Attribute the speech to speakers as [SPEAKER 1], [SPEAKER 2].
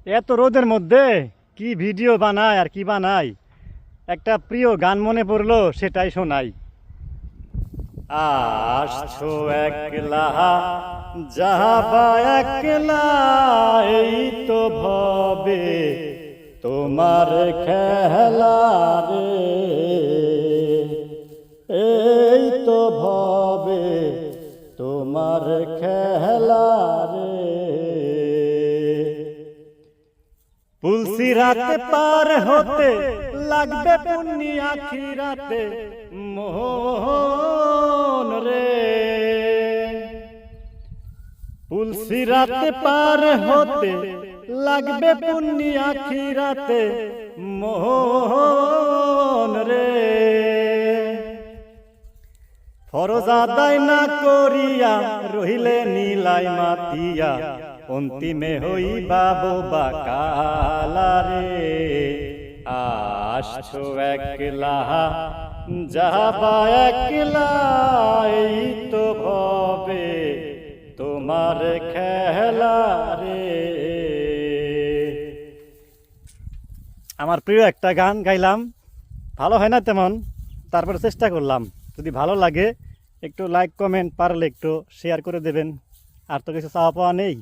[SPEAKER 1] এত রোদের মধ্যে কি ভিডিও বানায় আর কি বানাই, একটা প্রিয় গান মনে পড়লো সেটাই শোনাই। আসছো একলা যাবা একলা, এই তো ভবে তোমার খেলা রে, এই তো ভবে তোমার খেলা রে। পুলসি রাতে পার হতে লাগবে পুণ্যি আখিরাতে মোহন রে, পুলসি রাতে পার হতে লাগবে পুণ্যি আখিরাতে মোহন রে। ফরজ আদায় না করিয়া রহিলে নীলাই মাতিয়া, অন্তিমে হইবা বোবা কালা রে। আসছো একলা যাবা একলা, এই তো ভবে তোমার খেলা রে। আমার প্রিয় একটা গান গাইলাম, ভালো হয় না তেমন, তারপরে চেষ্টা করলাম। যদি ভালো লাগে একটু লাইক কমেন্ট, পারলে একটু শেয়ার করে দেবেন। আর তো কিছু চাওয়া পাওয়া নেই।